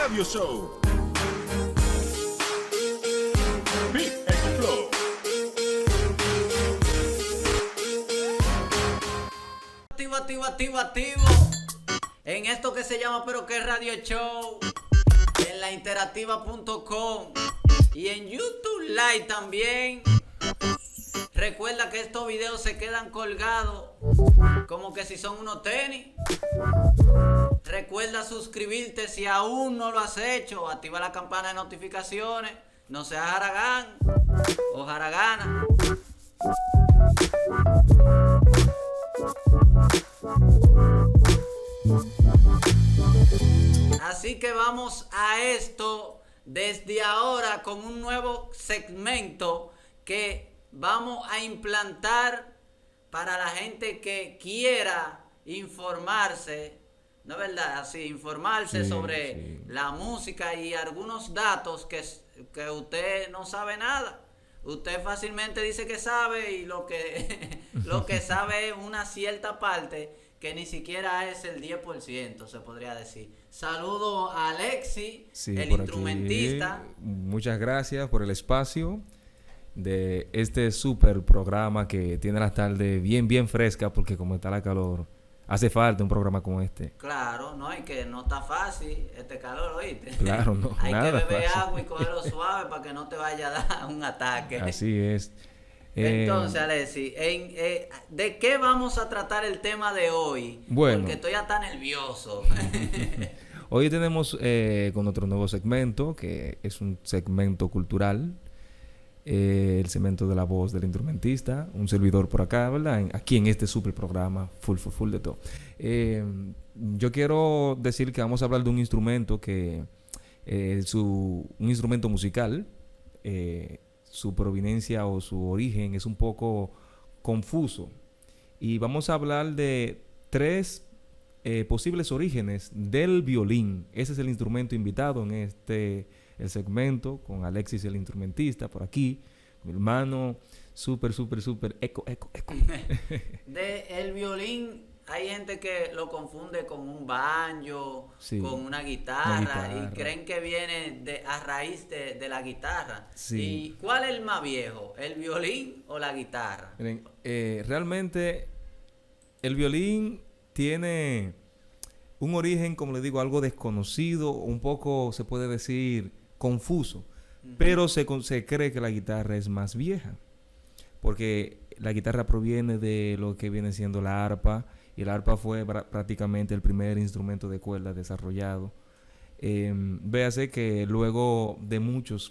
Radio Show. Beat and Flow. Activo. En esto que se llama Pero qué Radio Show. En la interactiva.com. Y en YouTube Live también. Recuerda que estos videos se quedan colgados como que si son unos tenis. Recuerda suscribirte si aún no lo has hecho. Activa la campana de notificaciones. No seas haragán o haragana. Así que vamos a esto desde ahora con un nuevo segmento que vamos a implantar para la gente que quiera informarse, ¿no es verdad? Así, informarse sobre la música y algunos datos que usted no sabe nada. Usted fácilmente dice que sabe y lo que sabe es una cierta parte que ni siquiera es el 10%, se podría decir. Saludo a Alexi, el instrumentista. Aquí, muchas gracias por el espacio de este super programa que tiene la tarde bien fresca, porque como está la calor, hace falta un programa como este. Claro, no, y que no está fácil este calor, ¿oíste? Claro, no, hay nada que beber fácil. agua y cogerlo suave para que no te vaya a dar un ataque. Así es. Entonces, Alexi, ¿de qué vamos a tratar el tema de hoy? Bueno. Porque estoy hasta nervioso. Hoy tenemos con otro nuevo segmento, que es un segmento cultural, el segmento de la voz del instrumentista, un servidor por acá, ¿verdad? Aquí en este super programa, full de todo. Yo quiero decir que vamos a hablar de un instrumento que, un instrumento musical, su proveniencia o su origen es un poco confuso. Y vamos a hablar de tres posibles orígenes del violín. Ese es el instrumento invitado en el segmento, con Alexis el instrumentista por aquí, mi hermano, súper eco. El violín, hay gente que lo confunde con un banjo, con una guitarra, y creen que viene a raíz de la guitarra. Sí. ¿Y cuál es el más viejo, el violín o la guitarra? Miren, realmente el violín tiene un origen, como le digo, algo desconocido, un poco se puede decir confuso, pero se cree que la guitarra es más vieja, porque la guitarra proviene de lo que viene siendo la arpa, y la arpa fue prácticamente el primer instrumento de cuerda desarrollado. Véase que luego de muchos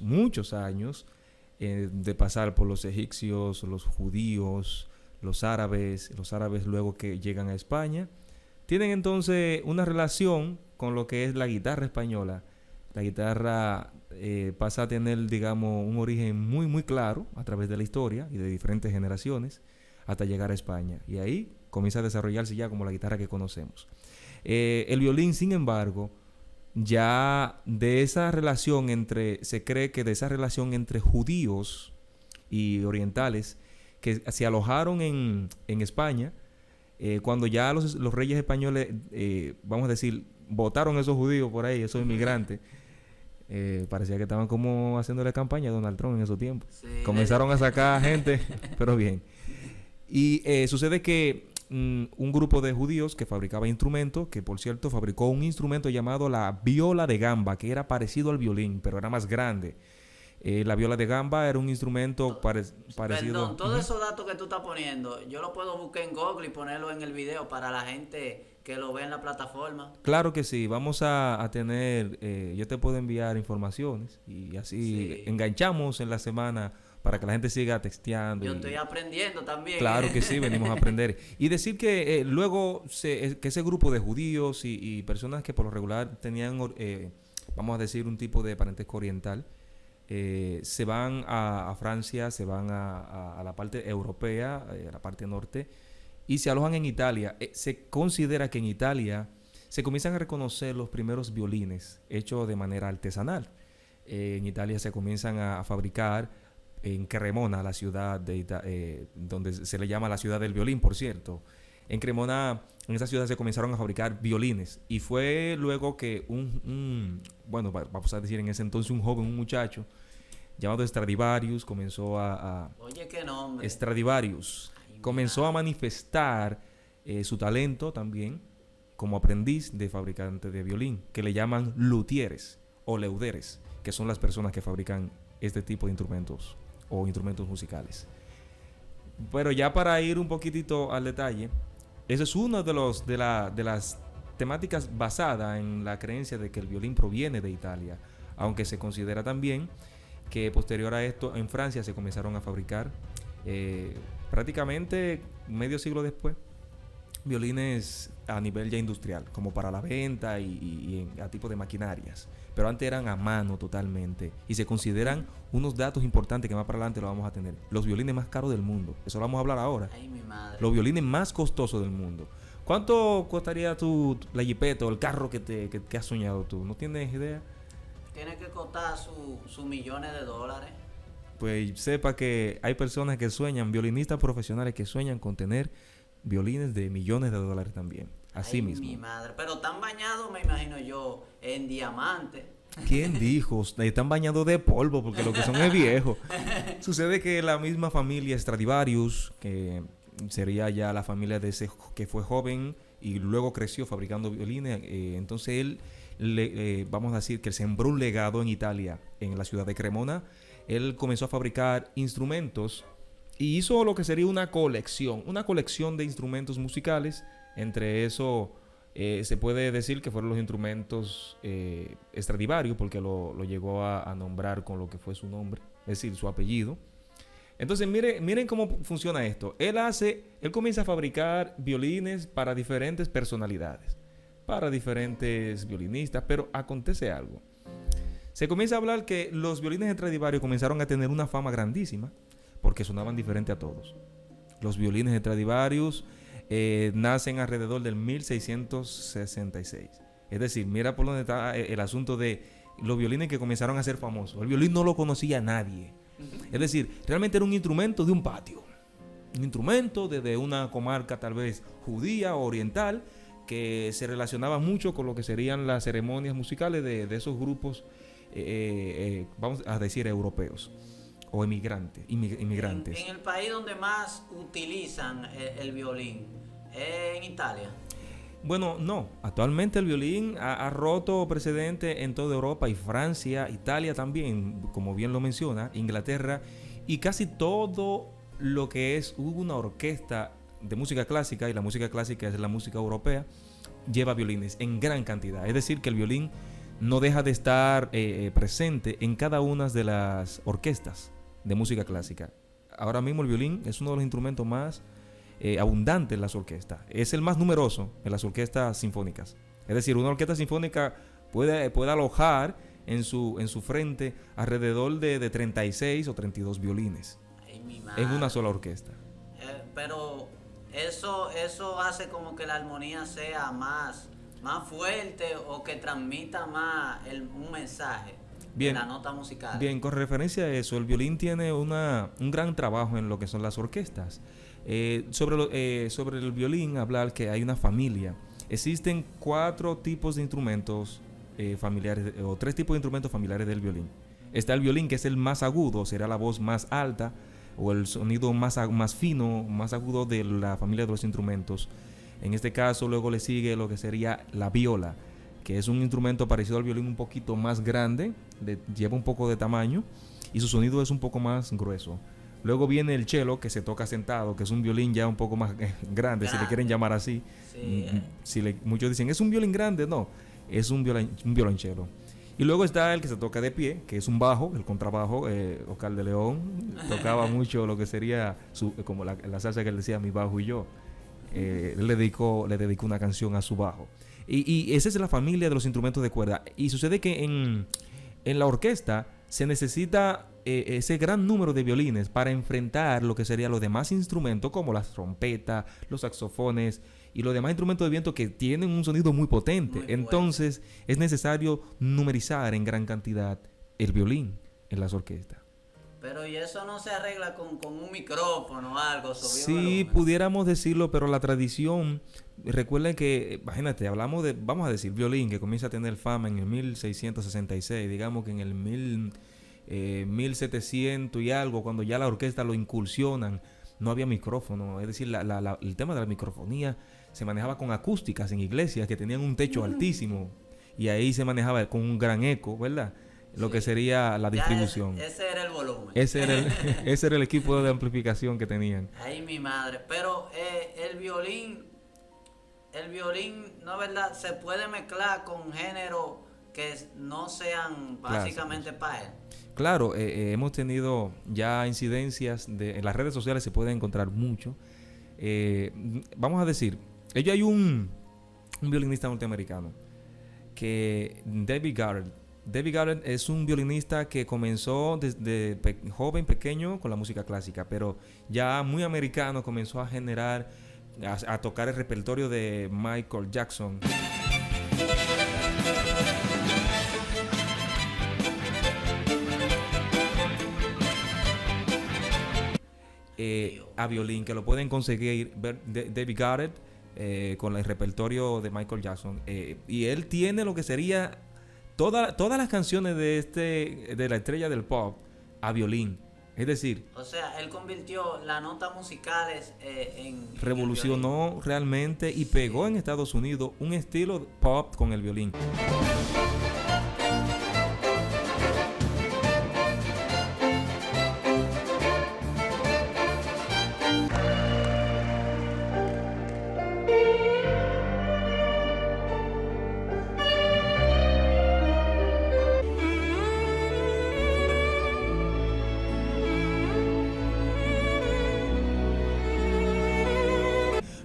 años de pasar por los egipcios, los judíos, los árabes luego que llegan a España, tienen entonces una relación con lo que es la guitarra española. La guitarra pasa a tener, digamos, un origen muy claro a través de la historia y de diferentes generaciones hasta llegar a España. Y ahí comienza a desarrollarse ya como la guitarra que conocemos. El violín, sin embargo, ya de esa relación se cree que de esa relación entre judíos y orientales que se alojaron en España, cuando ya los reyes españoles, vamos a decir, votaron a esos judíos por ahí, esos inmigrantes, parecía que estaban como haciéndole campaña a Donald Trump en esos tiempos. Sí. Comenzaron a sacar gente, pero bien. Y sucede que un grupo de judíos que fabricaba instrumentos, que por cierto fabricó un instrumento llamado la viola de gamba, que era parecido al violín, pero era más grande. La viola de gamba era un instrumento parecido. Perdón, todos esos datos que tú estás poniendo, yo lo puedo buscar en Google y ponerlo en el video para la gente que lo ve en la plataforma. Claro que sí, vamos a tener, yo te puedo enviar informaciones y así enganchamos en la semana para que la gente siga texteando. Yo estoy aprendiendo también. Claro que sí, venimos a aprender. Y decir que luego que ese grupo de judíos y personas que por lo regular tenían, vamos a decir, un tipo de parentesco oriental, se van a Francia, se van a la parte europea, a la parte norte, y se alojan en Italia. Se considera que en Italia se comienzan a reconocer los primeros violines hechos de manera artesanal. En Italia se comienzan a fabricar en Cremona, la ciudad donde se le llama la ciudad del violín, por cierto. En Cremona, en esa ciudad se comenzaron a fabricar violines. Y fue luego que bueno, vamos a decir en ese entonces un joven, un muchacho, llamado Stradivarius, comenzó Oye, qué nombre. Stradivarius Ay, comenzó a manifestar su talento también como aprendiz de fabricante de violín, que le llaman luthieres o leuderes, que son las personas que fabrican este tipo de instrumentos o instrumentos musicales. Pero ya para ir un poquitito al detalle, ese es uno de las temáticas basada en la creencia de que el violín proviene de Italia, aunque se considera también que posterior a esto en Francia se comenzaron a fabricar prácticamente medio siglo después violines a nivel ya industrial, como para la venta y a tipo de maquinarias. Pero antes eran a mano totalmente. Y se consideran unos datos importantes que más para adelante lo vamos a tener. Los violines más caros del mundo. Eso lo vamos a hablar ahora. Ay, mi madre. Los violines más costosos del mundo. ¿Cuánto costaría la jipeta o el carro que has soñado tú? ¿No tienes idea? Tiene que costar sus millones de dólares. Pues sepa que hay personas que sueñan, violinistas profesionales que sueñan con tener violines de millones de dólares también. Así Ay, mismo. Mi madre. Pero están bañados, me imagino yo, en diamante. ¿Quién dijo? Están bañados de polvo porque lo que son es viejo. Sucede que la misma familia Stradivarius, que sería ya la familia de ese que fue joven y luego creció fabricando violines, entonces él, vamos a decir que sembró un legado en Italia, en la ciudad de Cremona. Él comenzó a fabricar instrumentos y hizo lo que sería una colección de instrumentos musicales. Entre eso se puede decir que fueron los instrumentos Stradivarius, porque lo llegó a nombrar con lo que fue su nombre, es decir, su apellido. Entonces miren cómo funciona esto. Él comienza a fabricar violines para diferentes personalidades, para diferentes violinistas, pero acontece algo. Se comienza a hablar que los violines Stradivarius comenzaron a tener una fama grandísima porque sonaban diferente a todos. Los violines Stradivarius nacen alrededor del 1666. Es decir, mira por dónde está el asunto de los violines que comenzaron a ser famosos. El violín no lo conocía nadie. Es decir, realmente era un instrumento de un patio. Un instrumento de una comarca tal vez judía o oriental que se relacionaba mucho con lo que serían las ceremonias musicales de esos grupos, vamos a decir, europeos o inmigrantes. En el país donde más utilizan el violín, ¿es en Italia? Bueno, no. Actualmente el violín ha roto precedente en toda Europa y Francia, Italia también, como bien lo menciona, Inglaterra y casi todo lo que es una orquesta de música clásica, y la música clásica es la música europea, lleva violines en gran cantidad. Es decir, que el violín no deja de estar presente en cada una de las orquestas de música clásica. Ahora mismo el violín es uno de los instrumentos más abundantes en las orquestas. Es el más numeroso en las orquestas sinfónicas. Es decir, una orquesta sinfónica puede alojar en su frente alrededor de 36 o 32 violines. Ay, mi madre. En una sola orquesta. Pero eso hace como que la armonía sea más fuerte o que transmita más un mensaje. Bien, de la nota musical. Bien, con referencia a eso, el violín tiene un gran trabajo en lo que son las orquestas. Sobre el violín, hablar que hay una familia. Existen 4 tipos de instrumentos familiares, o 3 tipos de instrumentos familiares del violín. Está el violín, que es el más agudo, será la voz más alta o el sonido más fino, más agudo de la familia de los instrumentos. En este caso, luego le sigue lo que sería la viola, que es un instrumento parecido al violín, un poquito más grande, lleva un poco de tamaño y su sonido es un poco más grueso. Luego viene el cello, que se toca sentado, que es un violín ya un poco más grande, si le quieren llamar así. Sí. Muchos dicen, ¿es un violín grande? No, es un violonchelo. Y luego está el que se toca de pie, que es un bajo, el contrabajo. Oscar de León tocaba mucho lo que sería como la salsa que él decía, mi bajo y yo. Él le dedicó una canción a su bajo. Y esa es la familia de los instrumentos de cuerda. Y sucede que en la orquesta se necesita ese gran número de violines para enfrentar lo que serían los demás instrumentos, como las trompetas, los saxofones y los demás instrumentos de viento que tienen un sonido muy potente. Entonces es necesario numerizar en gran cantidad el violín en las orquestas. Pero y eso no se arregla con un micrófono o algo, subir Sí, volumen. pudiéramos decirlo, pero la tradición, recuerden que, imagínate, hablamos de, vamos a decir, violín, que comienza a tener fama en el 1666, digamos que en el 1700 y algo, cuando ya la orquesta lo incursionan, no había micrófono, es decir, el tema de la microfonía se manejaba con acústicas en iglesias que tenían un techo altísimo, y ahí se manejaba con un gran eco, ¿verdad? Lo que sería la distribución. Ese era el volumen. Ese era ese era el equipo de amplificación que tenían. Ay, mi madre. Pero el violín, no es verdad, se puede mezclar con géneros que no sean básicamente para él. Claro, hemos tenido ya incidencias en las redes sociales, se puede encontrar mucho. Vamos a decir, hay un violinista norteamericano que David Garrett. David Garrett es un violinista que comenzó desde joven, pequeño, con la música clásica, pero ya muy americano comenzó a generar, a tocar el repertorio de Michael Jackson. A violín, que lo pueden conseguir ver David Garrett con el repertorio de Michael Jackson. Y él tiene lo que sería todas las canciones de la estrella del pop a violín. Es decir, O sea, él convirtió las notas musicales en revolucionó realmente y pegó en Estados Unidos un estilo pop con el violín.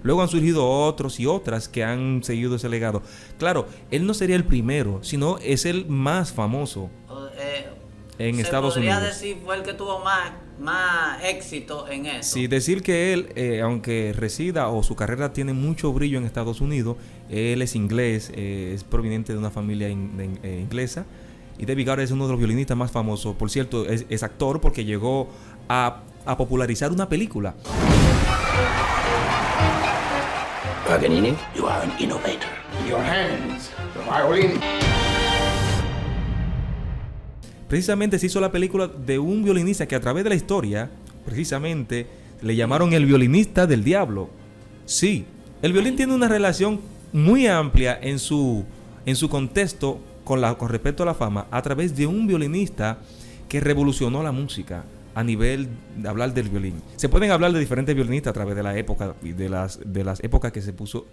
Luego han surgido otros y otras que han seguido ese legado. Claro, él no sería el primero, sino es el más famoso en Estados Unidos. Se podría decir fue el que tuvo más éxito en eso. Sí, decir que él, aunque resida o su carrera tiene mucho brillo en Estados Unidos, él es inglés, es proveniente de una familia inglesa. Y David Garrett es uno de los violinistas más famosos. Por cierto, es actor porque llegó a popularizar una película. Paganini, you are an innovator. Your hands, the violin. Precisamente se hizo la película de un violinista que a través de la historia, precisamente, le llamaron el violinista del diablo. Sí, el violín tiene una relación muy amplia en su contexto con respecto a la fama, a través de un violinista que revolucionó la música a nivel de hablar del violín. Se pueden hablar de diferentes violinistas a través de la época y de las épocas que se puso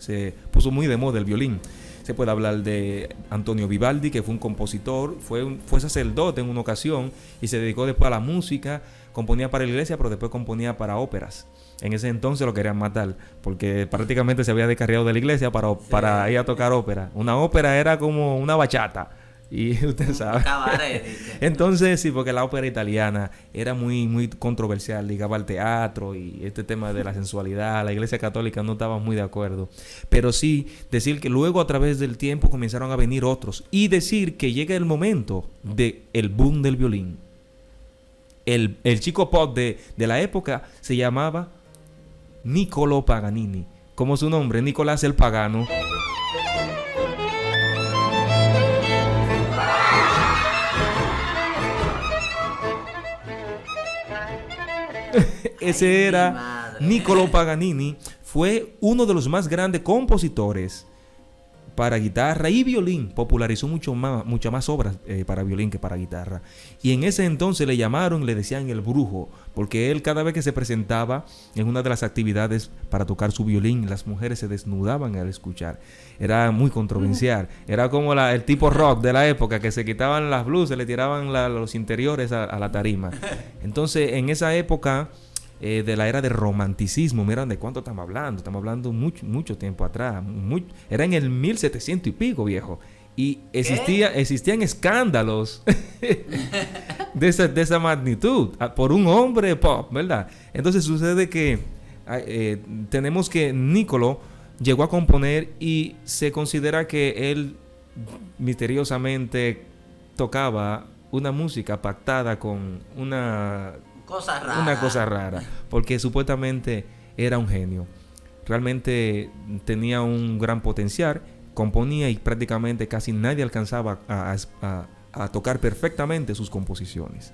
muy de moda el violín. Se puede hablar de Antonio Vivaldi, que fue un compositor, fue sacerdote en una ocasión y se dedicó después a la música. Componía para la iglesia, pero después componía para óperas. En ese entonces lo querían matar, porque prácticamente se había descarriado de la iglesia para ir a tocar ópera. Una ópera era como una bachata. Y usted sabe. Cabaret. Entonces, sí, porque la ópera italiana era muy, muy controversial, ligaba al teatro y este tema de la sensualidad. La Iglesia Católica no estaba muy de acuerdo. Pero sí, decir que luego a través del tiempo comenzaron a venir otros. Y decir que llega el momento del boom del violín. El chico pop de la época se llamaba Niccolo Paganini. Como su nombre, Nicolás el Pagano. Ese era Niccolo Paganini. Fue uno de los más grandes compositores para guitarra y violín. Popularizó muchas más obras para violín que para guitarra. Y en ese entonces le decían el brujo, porque él cada vez que se presentaba en una de las actividades para tocar su violín, las mujeres se desnudaban al escuchar. Era muy controversial. Era como el tipo rock de la época, que se quitaban las blusas, le tiraban los interiores a la tarima. Entonces, en esa época de la era del romanticismo, miren de cuánto estamos hablando mucho tiempo atrás, era en el 1700 y pico, viejo, y existían escándalos de esa magnitud por un hombre pop, ¿verdad? Entonces sucede que tenemos que Niccolo llegó a componer y se considera que él misteriosamente tocaba una música pactada con una Cosa rara. rara, porque supuestamente era un genio. Realmente tenía un gran potencial, componía y prácticamente casi nadie alcanzaba a tocar perfectamente sus composiciones.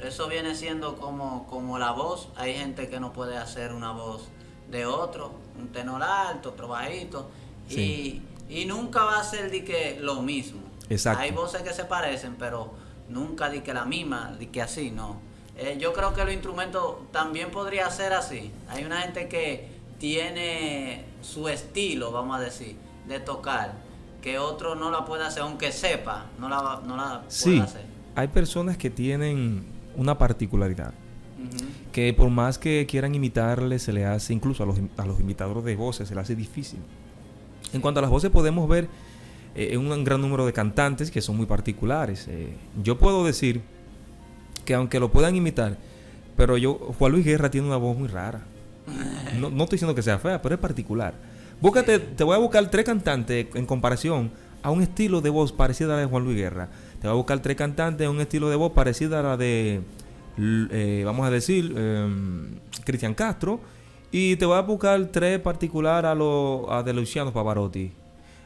Eso viene siendo como la voz. Hay gente que no puede hacer una voz de otro, un tenor alto, otro bajito, Sí. y nunca va a ser de que lo mismo. Exacto. Hay voces que se parecen, pero nunca de que la misma, de que así, no. Yo creo que los instrumentos también podría ser así. Hay una gente que tiene su estilo, vamos a decir, de tocar, que otro no la puede hacer, aunque sepa, no la puede Sí, hacer. hay personas que tienen una particularidad, Ujú. que por más que quieran imitarle, se le hace, incluso a los imitadores de voces, se le hace difícil. En cuanto a las voces, podemos ver un gran número de cantantes que son muy particulares. Yo puedo decir que aunque lo puedan imitar, pero Juan Luis Guerra tiene una voz muy rara. No estoy diciendo que sea fea, pero es particular. Búscate, te voy a buscar 3 cantantes en comparación a un estilo de voz parecida a la de Juan Luis Guerra. Te voy a buscar 3 cantantes en un estilo de voz parecida a la de, vamos a decir, Cristian Castro. Y te voy a buscar 3 particular a de Luciano Pavarotti.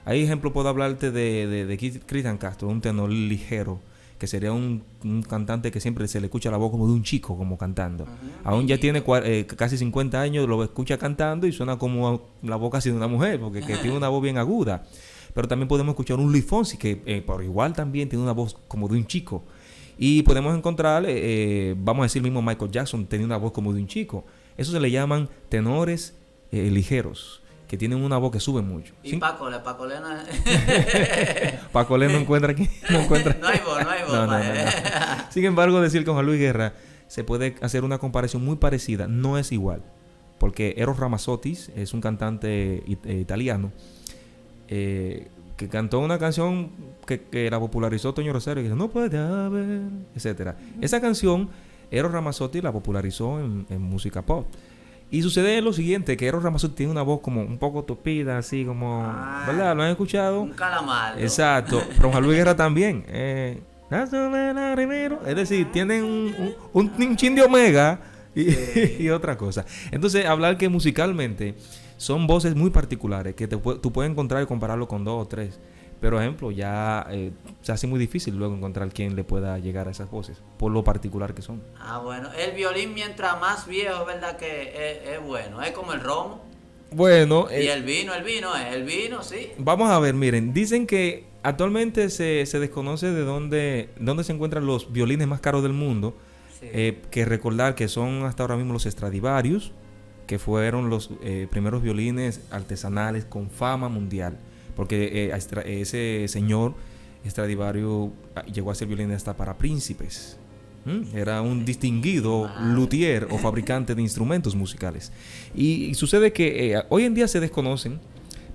Hay ejemplo, puedo hablarte de Cristian Castro, un tenor ligero, que sería un cantante que siempre se le escucha la voz como de un chico, como cantando. Aún ya tiene casi 50 años, lo escucha cantando y suena como la voz casi de una mujer, porque que tiene una voz bien aguda. Pero también podemos escuchar un Luis Fonsi, que por igual también tiene una voz como de un chico. Y podemos encontrar, vamos a decir mismo Michael Jackson, tenía una voz como de un chico. Eso se le llaman tenores ligeros, que tienen una voz que sube mucho. Y ¿Sí? Paco Le no es... Paco Le no encuentra aquí. No encuentra. No hay voz. No. Sin embargo, decir que con Juan Luis Guerra se puede hacer una comparación muy parecida. No es igual. Porque Eros Ramazzotti es un cantante italiano que cantó una canción que la popularizó Toño Rosario, que dice, no puede haber, etcétera. Esa canción, Eros Ramazzotti la popularizó en música pop. Y sucede lo siguiente, que Eros Ramazzotti tiene una voz como un poco tupida, así como... ¿Verdad? ¿Lo han escuchado? Un calamar. Exacto. Pero Juan Luis Guerra también. Es decir, tienen un chin de omega y otra cosa. Entonces, hablar que musicalmente son voces muy particulares que tú puedes encontrar y compararlo con 2 o 3. Pero, ejemplo, ya se hace muy difícil luego encontrar quién le pueda llegar a esas voces, por lo particular que son. Bueno, el violín mientras más viejo, ¿verdad? Que es bueno. Es como el romo. Bueno, Y el vino, sí. vamos a ver, miren, dicen que actualmente se desconoce de dónde se encuentran los violines más caros del mundo. Sí. Que recordar que son hasta ahora mismo los Stradivarius, que fueron los primeros violines artesanales con fama mundial. Porque ese señor Stradivarius llegó a ser violín hasta para príncipes. Era un distinguido luthier o fabricante de instrumentos musicales. Y sucede que hoy en día se desconocen,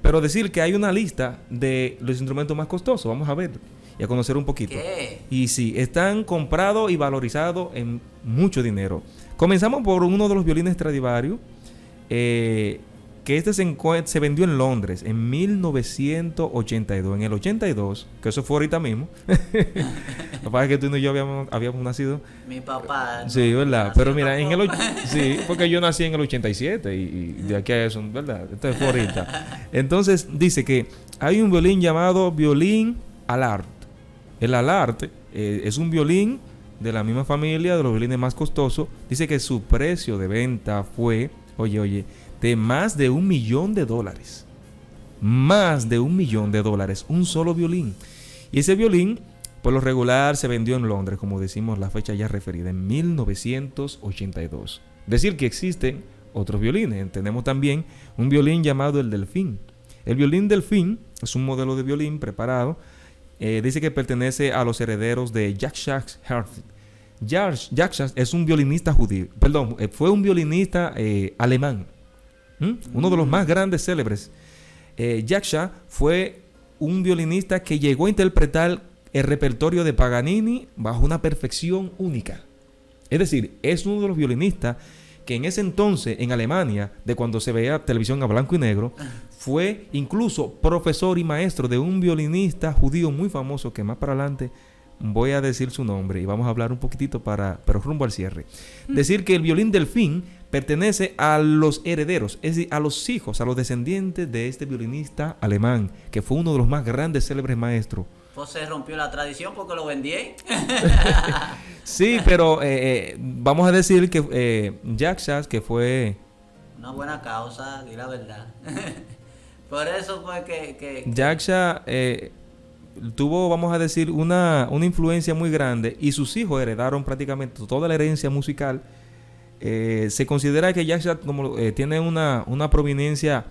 pero decir que hay una lista de los instrumentos más costosos, vamos a ver y a conocer un poquito. ¿Qué? Y sí, están comprados y valorizados en mucho dinero. Comenzamos por uno de los violines Stradivarius, que se vendió en Londres en 1982. En el 82, que eso fue ahorita mismo. Lo que pasa es que tú y yo habíamos nacido. Mi papá. Sí, ¿verdad? nació Pero mira, tampoco. sí, porque yo nací en el 87 y de aquí a eso, ¿verdad? Esto fue ahorita. Entonces dice que hay un violín llamado violín Allard. El Allard es un violín de la misma familia de los violines más costosos. Dice que su precio de venta fue, oye, de más de $1 millón. Más de $1 millón. Un solo violín. Y ese violín, por lo regular, se vendió en Londres, como decimos la fecha ya referida, en 1982. Decir que existen otros violines. Tenemos también un violín llamado el Delfín. El violín Delfín es un modelo de violín preparado. Dice que pertenece a los herederos de Jacques Herzog. Jacques es un violinista judío. Perdón, fue un violinista alemán. Uno de los más grandes célebres. Jacques fue un violinista que llegó a interpretar el repertorio de Paganini bajo una perfección única. Es decir, es uno de los violinistas que en ese entonces en Alemania, de cuando se veía televisión a blanco y negro, fue incluso profesor y maestro de un violinista judío muy famoso que más para adelante voy a decir su nombre y vamos a hablar un poquitito pero rumbo al cierre. Decir que el violín Delfín pertenece a los herederos, es decir, a los hijos, a los descendientes de este violinista alemán, que fue uno de los más grandes, célebres maestros. Pues se rompió la tradición porque lo vendí. Sí, pero vamos a decir que Jacques Chas, que fue... Una buena causa, di la verdad. Por eso fue que Jacques Chas tuvo, vamos a decir, una influencia muy grande y sus hijos heredaron prácticamente toda la herencia musical. Se considera que Jacques Chas tiene una proveniencia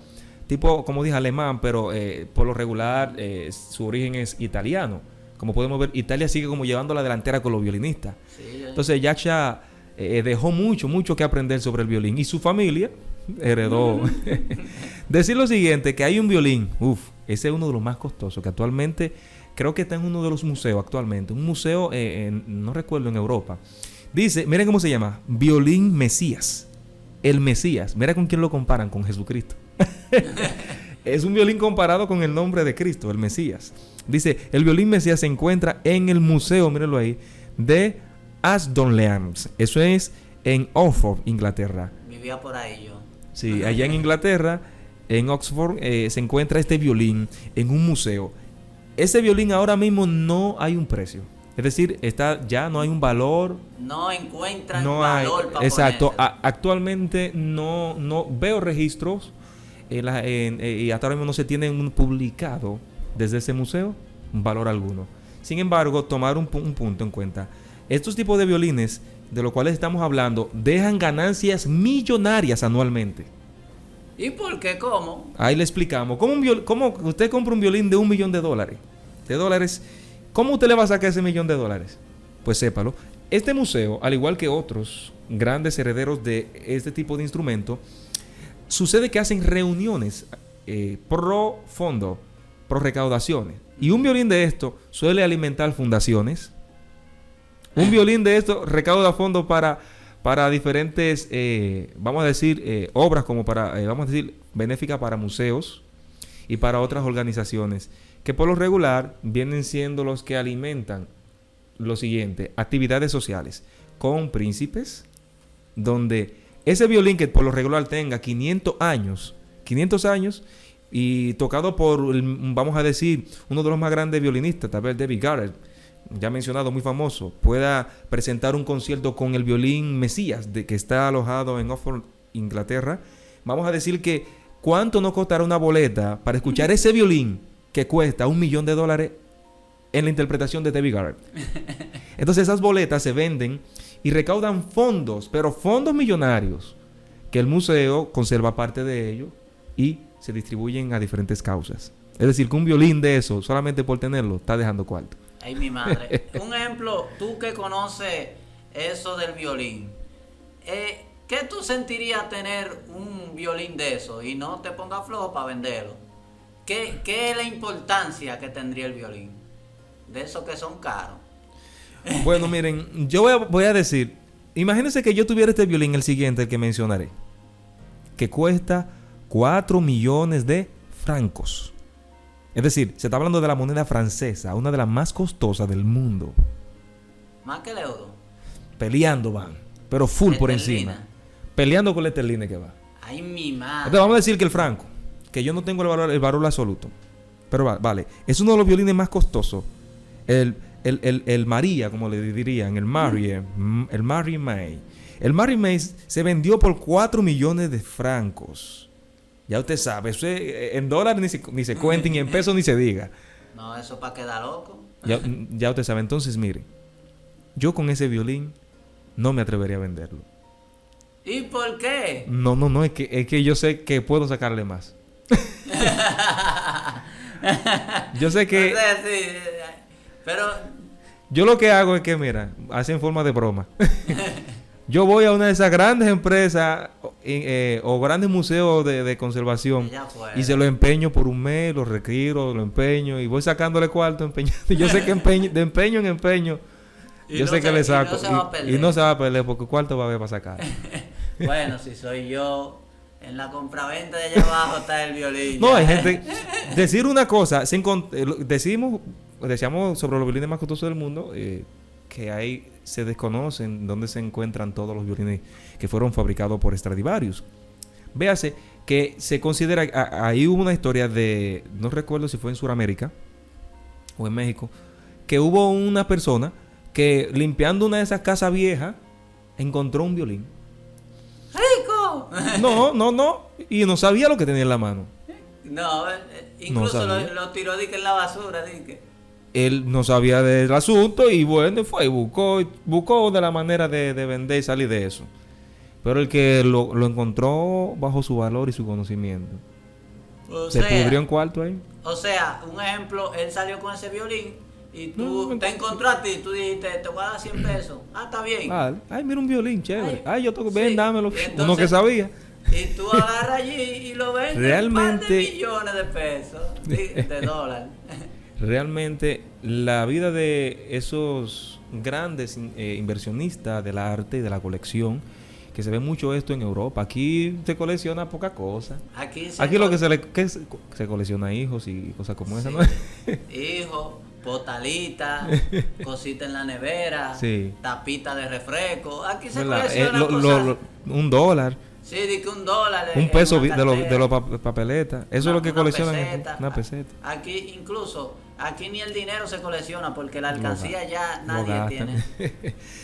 tipo, como dije, alemán, pero por lo regular su origen es italiano. Como podemos ver, Italia sigue como llevando la delantera con los violinistas. sí, Entonces Jacques Chas dejó mucho que aprender sobre el violín y su familia heredó. Decir lo siguiente, que hay un violín, ese es uno de los más costosos, que actualmente creo que está en uno de los museos actualmente, un museo, no recuerdo, en Europa. Dice, miren cómo se llama, Violín Mesías. El Mesías, mira con quién lo comparan, con Jesucristo. Es un violín comparado con el nombre de Cristo, el Mesías. Dice, el violín Mesías se encuentra en el museo, mírenlo ahí, de Ashdown-Leams. Eso es en Oxford, Inglaterra. vivía por ahí yo. Sí, allá en Inglaterra, en Oxford, se encuentra este violín en un museo. Ese violín ahora mismo no hay un precio. Es decir, ya no hay un valor. No encuentran No valor hay, para exacto. ponerse. Actualmente no veo registros y hasta ahora mismo no se tienen publicado desde ese museo un valor alguno. Sin embargo, tomar un punto en cuenta. Estos tipos de violines de los cuales estamos hablando dejan ganancias millonarias anualmente. ¿Y por qué? ¿Cómo? Ahí le explicamos. ¿Cómo usted compra un violín de $1 millón? ¿Cómo usted le va a sacar ese $1 millón? Pues sépalo. Este museo, al igual que otros grandes herederos de este tipo de instrumento, sucede que hacen reuniones pro fondo, pro recaudaciones. Y un violín de esto suele alimentar fundaciones. Un violín de esto recauda fondos para diferentes, vamos a decir, obras como vamos a decir, benéficas para museos y para otras organizaciones, que por lo regular vienen siendo los que alimentan lo siguiente: actividades sociales con príncipes, donde ese violín que por lo regular tenga 500 años y tocado por, vamos a decir, uno de los más grandes violinistas, tal vez David Garrett, ya mencionado, muy famoso, pueda presentar un concierto con el violín Mesías, que está alojado en Oxford, Inglaterra. Vamos a decir que ¿cuánto no costará una boleta para escuchar ese violín que cuesta $1 millón en la interpretación de David Garrett? Entonces esas boletas se venden y recaudan fondos, pero fondos millonarios, que el museo conserva parte de ellos y se distribuyen a diferentes causas. Es decir, que un violín de eso, solamente por tenerlo, está dejando cuarto. Ay, mi madre. Un ejemplo, tú que conoces eso del violín, ¿qué tú sentirías tener un violín de eso y no te pongas flojo para venderlo? ¿Qué es la importancia que tendría el violín? De esos que son caros. Bueno, miren, yo voy a decir, imagínense que yo tuviera este violín, el siguiente, el que mencionaré, que cuesta 4 millones de francos. Es decir, se está hablando de la moneda francesa, una de las más costosas del mundo. Más que el euro. Peleando van, pero full por Esterlina. encima. Peleando con la esterlina que va. Ay, mi madre. Entonces vamos a decir que el franco, que yo no tengo el valor absoluto, pero vale, es uno de los violines más costosos. El María, como le dirían, el Marie May. El Marie May se vendió por 4 millones de francos. Ya usted sabe, eso en dólares ni se cuenta, ni en pesos ni se diga. No, eso para quedar loco. Ya usted sabe. Entonces, mire, yo con ese violín no me atrevería a venderlo. ¿Y por qué? No, es que yo sé que puedo sacarle más. Yo sé que... O sea, sí, pero... Yo lo que hago es que, mira, hace en forma de broma. Yo voy a una de esas grandes empresas o grandes museos de conservación y se lo empeño por un mes, lo retiro, lo empeño y voy sacándole cuarto, empeñando. Yo sé que de empeño en empeño, yo sé que le saco. Y no se va a perder porque cuarto va a haber para sacar. Bueno, si soy yo, en la compraventa de allá abajo está el violín. No, hay gente... Decir una cosa, decimos decíamos sobre los violines más costosos del mundo, que se desconocen dónde se encuentran todos los violines que fueron fabricados por Stradivarius. Véase que se considera, ahí hubo una historia de, no recuerdo si fue en Sudamérica o en México, que hubo una persona que limpiando una de esas casas viejas encontró un violín. ¡Rico! No, y no sabía lo que tenía en la mano. No, incluso No sabía. lo tiró de que en la basura, de que. Él no sabía del asunto y bueno, fue y buscó de la manera de vender y salir de eso. Pero el que lo encontró bajo su valor y su conocimiento. Se pudrió en cuarto ahí. O sea, un ejemplo, él salió con ese violín y tú te encontraste y tú dijiste, te voy a dar 100 pesos. Ah, está bien. Vale. Ay, mira un violín, chévere. Ay, yo toco, sí. ven, dámelo. Y entonces, uno que sabía. Y tú agarras allí y lo vendes Realmente- un par de millones de pesos, de dólares. Realmente la vida de esos grandes inversionistas del arte y de la colección, que se ve mucho esto en Europa. Aquí se colecciona poca cosa. Aquí Aquí lo que se colecciona hijos y cosas como esa, ¿no? Hijo, botalita, cosita en la nevera, Sí. tapita de refresco. Aquí se ¿Verdad? colecciona cosas. $1, Sí, di que $1. un peso en una de los cartera. papeletas. Eso es lo que Una coleccionan. peseta. Una peseta. Aquí incluso, aquí ni el dinero se colecciona porque la alcancía ya Lo nadie gastan. tiene.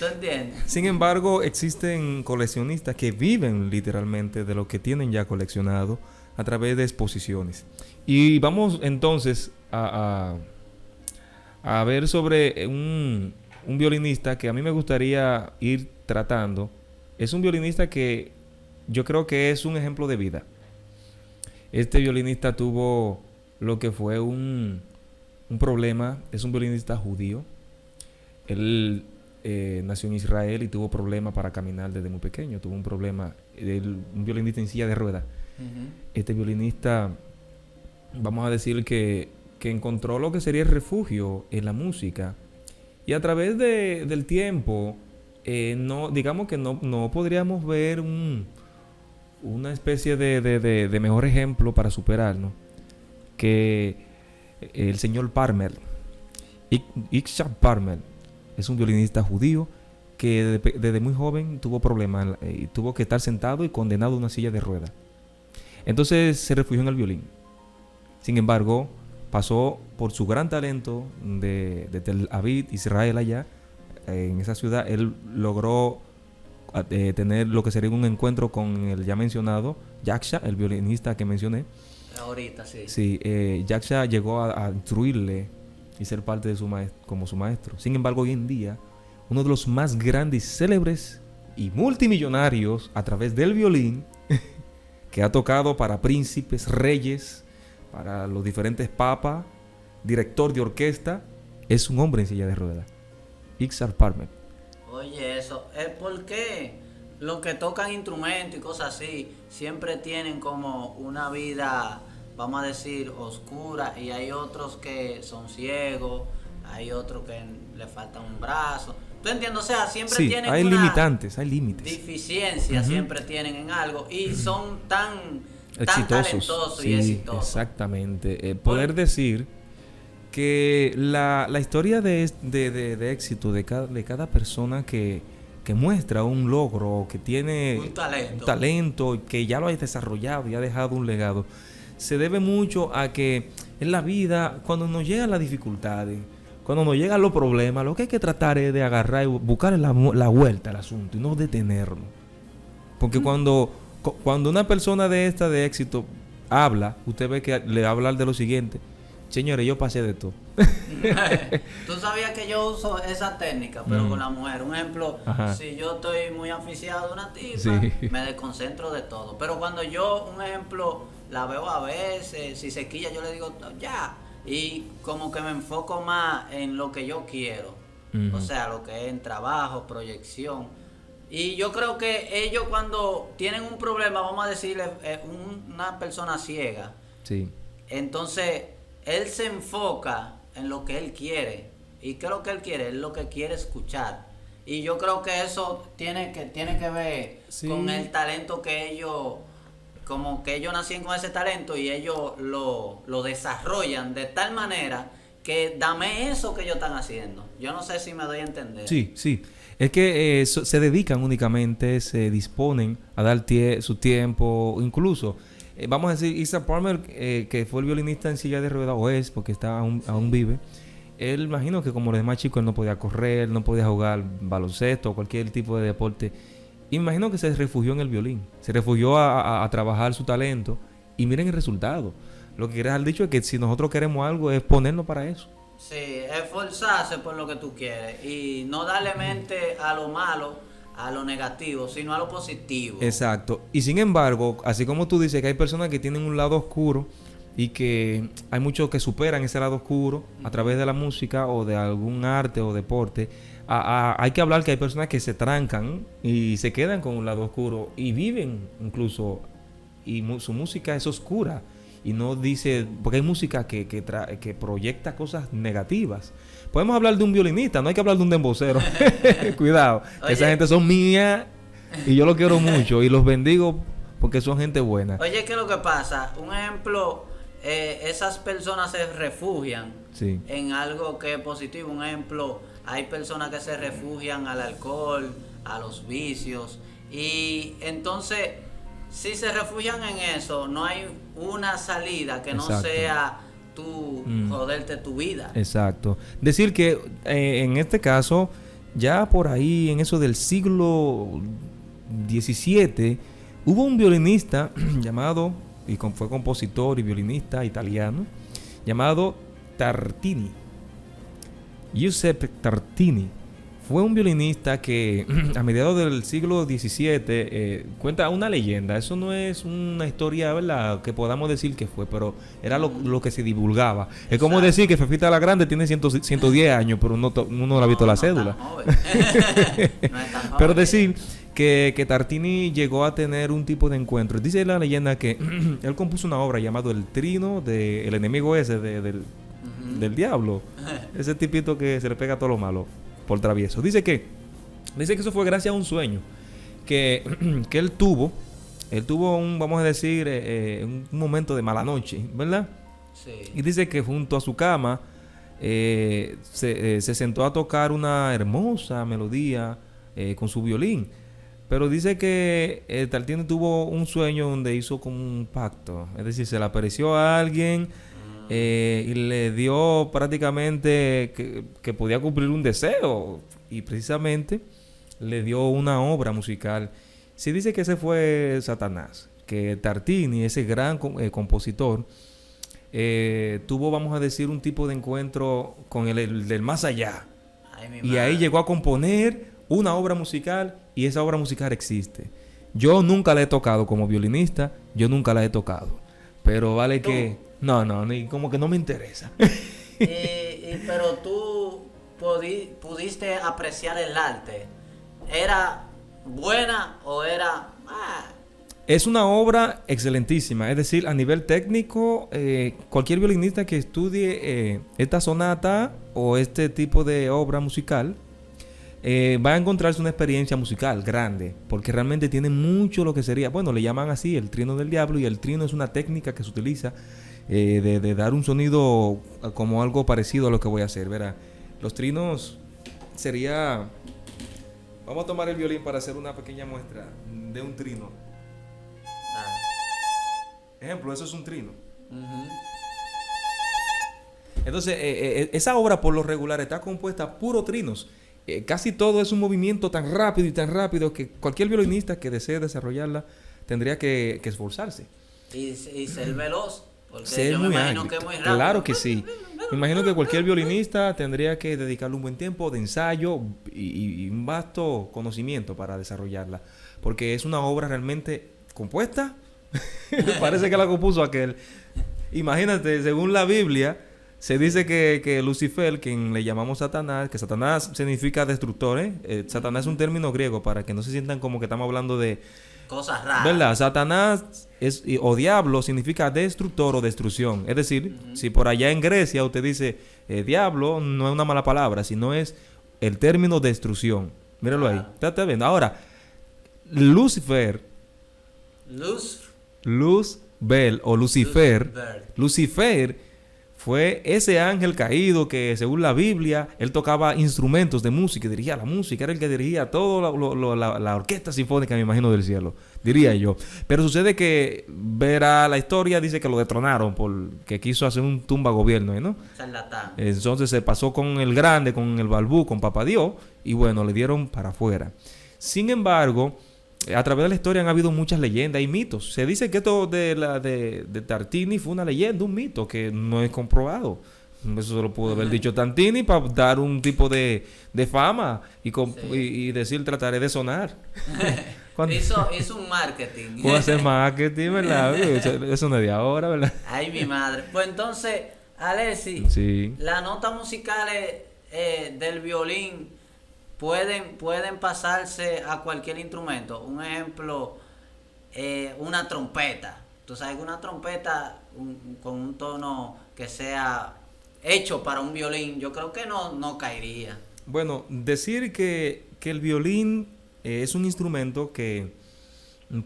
¿Tú entiendes? Sin embargo, existen coleccionistas que viven literalmente de lo que tienen ya coleccionado a través de exposiciones. Y vamos entonces a ver sobre un violinista que a mí me gustaría ir tratando. Es un violinista que yo creo que es un ejemplo de vida. Este violinista tuvo lo que fue un problema. Es un violinista judío. Él nació en Israel y tuvo problemas para caminar desde muy pequeño. Tuvo un problema, un violinista en silla de ruedas. Este violinista, vamos a decir que encontró lo que sería el refugio en la música. Y a través del tiempo, no, digamos que no podríamos ver una especie de mejor ejemplo para superarnos que el señor Parmel. Itzhak Parmel es un violinista judío que desde muy joven tuvo problemas y tuvo que estar sentado y condenado a una silla de ruedas. Entonces se refugió en el violín. Sin embargo, pasó por su gran talento de Tel Aviv, Israel, allá en esa ciudad. Él logró tener lo que sería un encuentro con el ya mencionado Yaksha, el violinista que mencioné. Ahorita sí. Sí, Yaksha llegó a instruirle y ser parte de como su maestro. Sin embargo, hoy en día, uno de los más grandes, célebres y multimillonarios a través del violín, que ha tocado para príncipes, reyes, para los diferentes papas, director de orquesta, es un hombre en silla de ruedas. Itzhak Parmel. Oye, eso es porque los que tocan instrumentos y cosas así siempre tienen como una vida, vamos a decir, oscura, y hay otros que son ciegos, hay otros que le faltan un brazo. ¿Tú entiendes? O sea, siempre Sí, tienen hay una limitantes, hay límites. deficiencia, siempre tienen en algo y son tan talentosos Sí, y exitosos. exactamente. Poder decir que la historia de éxito de cada persona que muestra un logro, que tiene Un talento y que ya lo ha desarrollado y ha dejado un legado, se debe mucho a que en la vida, cuando nos llegan las dificultades, cuando nos llegan los problemas, lo que hay que tratar es de agarrar y buscar la vuelta al asunto y no detenernos. Porque cuando una persona de éxito habla, usted ve que le va a hablar de lo siguiente: señores, yo pasé de todo. Tú sabías que yo uso esa técnica, pero con la mujer. Un ejemplo, Ajá. si yo estoy muy aficiado de una tipa, Sí. me desconcentro de todo. Pero cuando yo, un ejemplo, la veo a veces, si se quilla, yo le digo, ya. Y como que me enfoco más en lo que yo quiero. Ujú. O sea, lo que es en trabajo, proyección. Y yo creo que ellos cuando tienen un problema, vamos a decirle, una persona ciega, Sí. entonces él se enfoca en lo que él quiere. ¿Y qué es lo que él quiere? Es lo que quiere escuchar. Y yo creo que eso tiene que ver Sí. con el talento que ellos, como que ellos nacieron con ese talento y ellos lo desarrollan de tal manera que dame eso que ellos están haciendo. Yo no sé si me doy a entender. Sí, sí. Es que se dedican únicamente, se disponen a dar su tiempo, incluso, vamos a decir, Isaac Palmer, que fue el violinista en silla de ruedas, o es, porque aún vive. Él, imagino que como los demás chicos, él no podía correr, no podía jugar baloncesto o cualquier tipo de deporte. Imagino que se refugió en el violín, se refugió a trabajar su talento, y miren el resultado. Lo que quieres haber dicho es que si nosotros queremos algo, es ponernos para eso. Sí, esforzarse por lo que tú quieres y no darle mente a lo malo, a lo negativo, sino a lo positivo. Exacto. Y sin embargo, así como tú dices que hay personas que tienen un lado oscuro y que hay muchos que superan ese lado oscuro a través de la música o de algún arte o deporte, hay que hablar que hay personas que se trancan y se quedan con un lado oscuro y viven incluso, y su música es oscura. Y no dice, porque hay música que proyecta cosas negativas. Podemos hablar de un violinista, no hay que hablar de un dembocero. Cuidado, Oye, esa gente son mías y yo los quiero mucho y los bendigo porque son gente buena. Oye, ¿qué es lo que pasa? Un ejemplo, esas personas se refugian Sí. en algo que es positivo. Un ejemplo, hay personas que se refugian al alcohol, a los vicios. Y entonces, si se refugian en eso, no hay una salida que no Exacto. sea tú joderte tu vida. Exacto. Decir que en este caso, ya por ahí, en eso del siglo XVII, hubo un violinista llamado, fue compositor y violinista italiano, llamado Tartini. Giuseppe Tartini. Fue un violinista que a mediados del siglo XVII cuenta una leyenda. Eso no es una historia, ¿verdad?, que podamos decir que fue, pero era lo que se divulgaba. Es como decir que Fefita la Grande tiene 110 años, pero uno no le ha visto la cédula. No es tan joven. Pero decir que Tartini llegó a tener un tipo de encuentro. Dice la leyenda que él compuso una obra llamada El Trino del enemigo ese del diablo. Ese tipito que se le pega a todo lo malo por travieso. Dice que eso fue gracias a un sueño que él tuvo vamos a decir, un momento de mala noche, ¿verdad? Sí. Y dice que junto a su cama se sentó a tocar una hermosa melodía con su violín. Pero dice que Tartini tuvo un sueño donde hizo como un pacto. Es decir, se le apareció a alguien y le dio prácticamente que podía cumplir un deseo. Y precisamente le dio una obra musical. Se dice que ese fue Satanás. Que Tartini, ese gran compositor, tuvo, vamos a decir, un tipo de encuentro con el del más allá. Ay, mi Y ahí madre. llegó a componer una obra musical y esa obra musical existe. Yo nunca la he tocado como violinista, yo nunca la he tocado. Pero vale que... No, ni como que no me interesa. Pero tú pudiste apreciar el arte. ¿Era buena o era...? Es una obra excelentísima. Es decir, a nivel técnico, cualquier violinista que estudie esta sonata o este tipo de obra musical va a encontrarse una experiencia musical grande, porque realmente tiene mucho lo que sería, bueno, le llaman así el trino del diablo, y el trino es una técnica que se utiliza de dar un sonido como algo parecido a lo que voy a hacer. Verá, los trinos sería... Vamos a tomar el violín para hacer una pequeña muestra de un trino. Ejemplo, eso es un trino. Entonces, esa obra por lo regular está compuesta puro trinos. Casi todo es un movimiento tan rápido que cualquier violinista que desee desarrollarla tendría que esforzarse. Y ser veloz, porque Ser yo me muy imagino ágil. que es muy rápido. Claro que sí. Me imagino que cualquier violinista tendría que dedicarle un buen tiempo de ensayo y un vasto conocimiento para desarrollarla. Porque es una obra realmente compuesta. Parece que la compuso aquel. Imagínate, según la Biblia, se dice que Lucifer, quien le llamamos Satanás, que Satanás significa destructor, Satanás es un término griego para que no se sientan como que estamos hablando de... Cosas raras. ¿Verdad? Satanás o diablo significa destructor o destrucción. Es decir, si por allá en Grecia usted dice diablo, no es una mala palabra, sino es el término destrucción. Míralo ahí. Está viendo. Ahora, Lucifer, Luzbel o Lucifer, Lucifer. Lucifer fue ese ángel caído que, según la Biblia, él tocaba instrumentos de música, dirigía la música, era el que dirigía toda la orquesta sinfónica, me imagino, del cielo, diría yo. Pero sucede que, verá la historia, dice que lo destronaron porque quiso hacer un tumba gobierno, ¿no? Charlatán. Entonces se pasó con el grande, con el Balbú, con Papá Dios, y bueno, le dieron para afuera. Sin embargo, a través de la historia han habido muchas leyendas y mitos. Se dice que esto de Tartini fue una leyenda, un mito que no es comprobado. Eso se lo pudo haber dicho Tartini para dar un tipo de fama y decir, trataré de sonar. Hizo un marketing. Puedo hacer marketing, ¿verdad? Eso no es de ahora, ¿verdad? Ay, mi madre. Pues entonces, Alexi, Sí. las notas musicales del violín pueden pasarse a cualquier instrumento. Un ejemplo, una trompeta. Tú sabes que una trompeta con un tono que sea hecho para un violín, yo creo que no caería. Bueno, decir que el violín es un instrumento que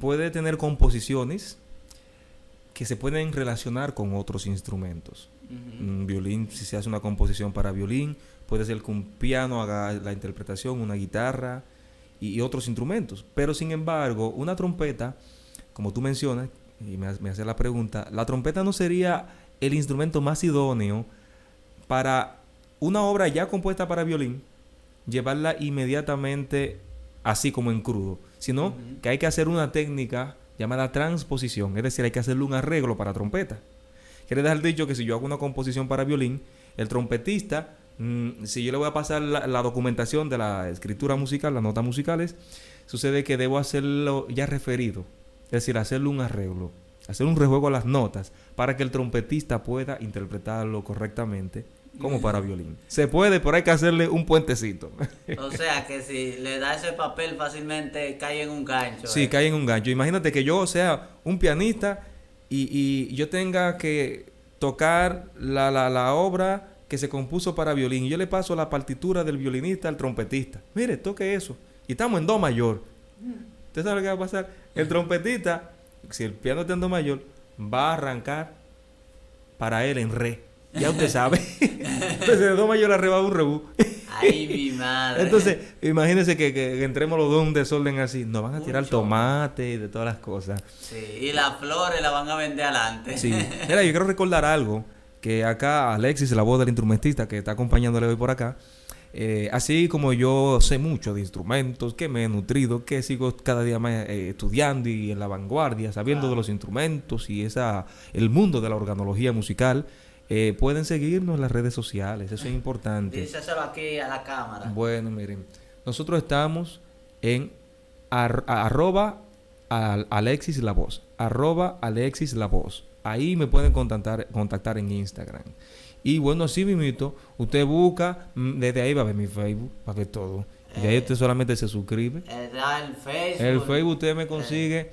puede tener composiciones que se pueden relacionar con otros instrumentos. Un violín, si se hace una composición para violín, puede ser que un piano haga la interpretación, una guitarra y otros instrumentos. Pero sin embargo, una trompeta, como tú mencionas, y me hace la pregunta, la trompeta no sería el instrumento más idóneo para una obra ya compuesta para violín, llevarla inmediatamente así como en crudo, sino que hay que hacer una técnica llamada transposición, es decir, hay que hacerle un arreglo para trompeta. Quiere dejar dicho que si yo hago una composición para violín, el trompetista, si yo le voy a pasar la documentación de la escritura musical, las notas musicales, sucede que debo hacerlo ya referido, es decir, hacerle un arreglo, hacer un rejuego a las notas para que el trompetista pueda interpretarlo correctamente como para violín. Se puede, pero hay que hacerle un puentecito. O sea que si le da ese papel fácilmente cae en un gancho. Sí, cae en un gancho. Imagínate que yo sea un pianista y yo tenga que tocar la obra que se compuso para violín. Y yo le paso la partitura del violinista al trompetista. Mire, toque eso. Y estamos en do mayor. ¿Usted sabe lo que va a pasar? El trompetista, si el piano está en do mayor, va a arrancar para él en re. Ya usted sabe. Entonces de do mayor a re va un rebú. Ay, mi madre. Entonces, imagínense que entremos los dos en un desorden así. Nos van a tirar tomate y de todas las cosas. Sí, y las flores las van a vender adelante. Sí. Mira, yo quiero recordar algo. Que acá Alexis, la voz del instrumentista que está acompañándole hoy por acá. Así como yo sé mucho de instrumentos, que me he nutrido, que sigo cada día más estudiando y en la vanguardia, sabiendo de los instrumentos y el mundo de la organología musical. Pueden seguirnos en las redes sociales, eso es importante. Díselo aquí a la cámara. Bueno, miren, nosotros estamos en arroba Alexis La Voz, Alexis La Voz. Ahí me pueden contactar en Instagram. Y bueno, así mismito, usted busca, desde ahí va a ver mi Facebook, va a ver todo. Y de ahí usted solamente se suscribe. El Facebook. El Facebook usted me consigue,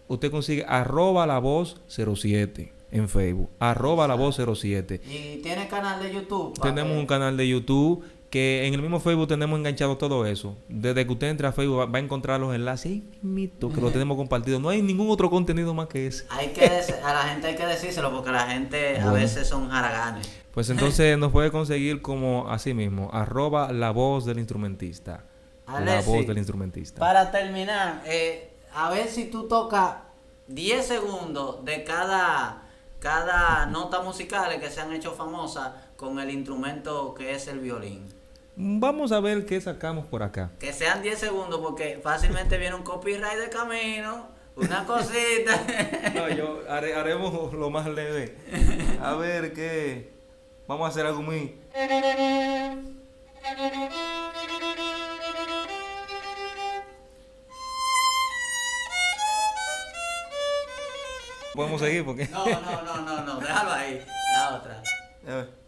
usted consigue arroba la voz 07 en Facebook, arroba la voz 07. ¿Y tiene canal de YouTube? Tenemos un canal de YouTube que en el mismo Facebook tenemos enganchado todo eso. Desde que usted entra a Facebook va a encontrar los enlaces ahí mismito, que lo tenemos compartido. No hay ningún otro contenido más que ese. A la gente hay que decírselo porque la gente a veces son haraganes. Pues entonces nos puede conseguir como así mismo, arroba la voz del instrumentista. Alexis, la voz del instrumentista. Para terminar, a ver si tú tocas 10 segundos de cada nota musical que se han hecho famosas con el instrumento que es el violín. Vamos a ver qué sacamos por acá. Que sean 10 segundos porque fácilmente viene un copyright de camino, una cosita. No, haremos lo más leve. A ver qué. Vamos a hacer algo muy. Podemos seguir porque. No, déjalo ahí. La otra. A ver.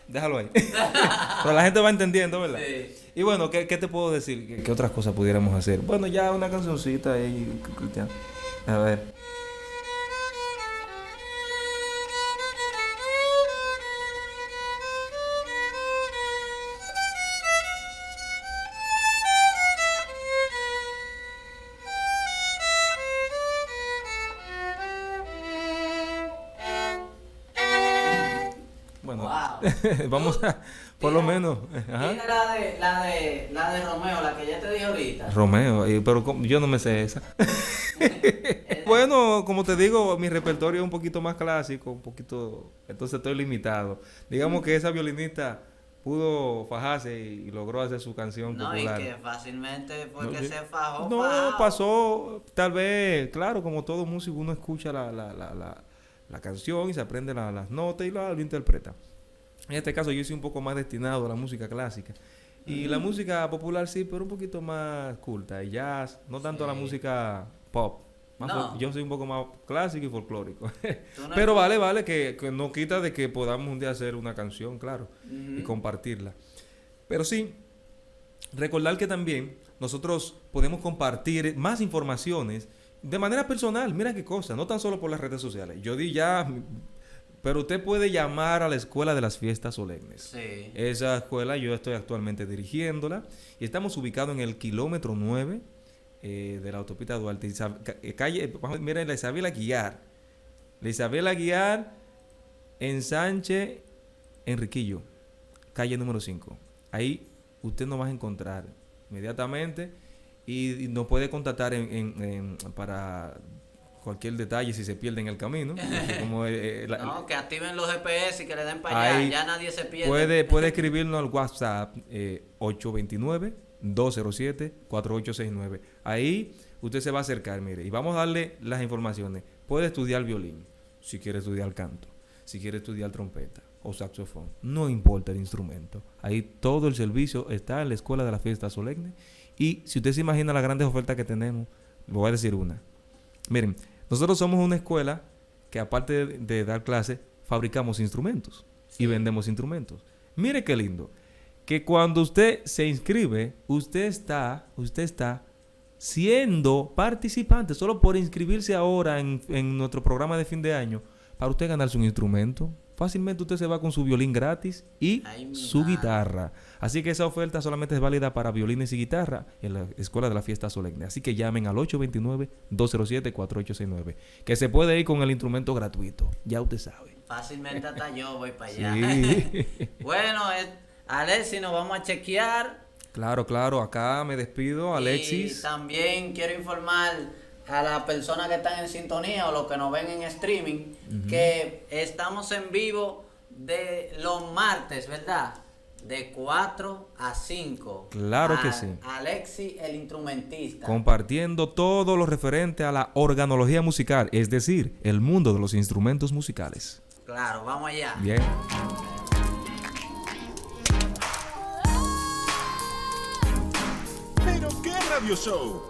Déjalo ahí. Pero la gente va entendiendo, ¿verdad? Sí. Y bueno, ¿qué te puedo decir? ¿Qué otras cosas pudiéramos hacer? Bueno, ya una cancioncita ahí. A ver. Wow. Vamos a, por lo menos. Ajá. Mira la de Romeo, la que ya te dije ahorita. Romeo, pero yo no me sé esa. Bueno, como te digo, mi repertorio es un poquito más clásico, un poquito, entonces estoy limitado. Digamos que esa violinista pudo fajarse y logró hacer su canción No, popular. y que fácilmente fue No, que sí. se fajó. No, fajado. pasó, tal vez, claro, como todo músico, uno escucha la canción y se aprende las notas y lo interpreta. En este caso yo soy un poco más destinado a la música clásica. Y la música popular sí, pero un poquito más culta. Y jazz, no tanto a la música pop. No. Yo soy un poco más clásico y folclórico. Tú no Pero escuchas- vale, que no quita de que podamos un día hacer una canción, claro, y compartirla. Pero sí, recordar que también nosotros podemos compartir más informaciones de manera personal. Mira qué cosa, no tan solo por las redes sociales. Yo di ya, pero usted puede llamar a la Escuela de las Fiestas Solemnes. Sí. Esa escuela yo estoy actualmente dirigiéndola y estamos ubicados en el kilómetro 9 de la autopista Duarte. Calle, miren, la Isabel Aguiar. La Isabel Aguiar, Ensanche, Enriquillo, calle número 5. Ahí usted nos va a encontrar inmediatamente y nos puede contactar para cualquier detalle si se pierde en el camino. Como, No, que activen los GPS y que le den para allá. ahí Ya nadie se pierde. puede escribirnos al WhatsApp 829-207-4869. Ahí usted se va a acercar, mire, y vamos a darle las informaciones. Puede estudiar violín, si quiere estudiar canto, si quiere estudiar trompeta o saxofón. No importa el instrumento. Ahí todo el servicio está en la Escuela de la Fiesta Solemne. Y si usted se imagina las grandes ofertas que tenemos, le voy a decir una. Miren, nosotros somos una escuela que aparte de dar clases, fabricamos instrumentos y vendemos instrumentos. Mire qué lindo, que cuando usted se inscribe, usted está siendo participante solo por inscribirse ahora en nuestro programa de fin de año para usted ganarse un instrumento. Fácilmente usted se va con su violín gratis y Ay, mi su madre. guitarra. Así que esa oferta solamente es válida para violines y guitarra en la Escuela de la Fiesta Solemne. Así que llamen al 829-207-4869, que se puede ir con el instrumento gratuito. Ya usted sabe. Fácilmente hasta yo voy para allá. Sí. Bueno, Alexis, nos vamos a chequear. Claro. Acá me despido, Alexis. Y también quiero informar a las personas que están en sintonía o los que nos ven en streaming que estamos en vivo de los martes, ¿verdad? De 4 a 5. Claro que sí. Alexis, el instrumentista. Compartiendo todo lo referente a la organología musical, es decir, el mundo de los instrumentos musicales. Claro, vamos allá. Bien. ¿Pero qué radio show?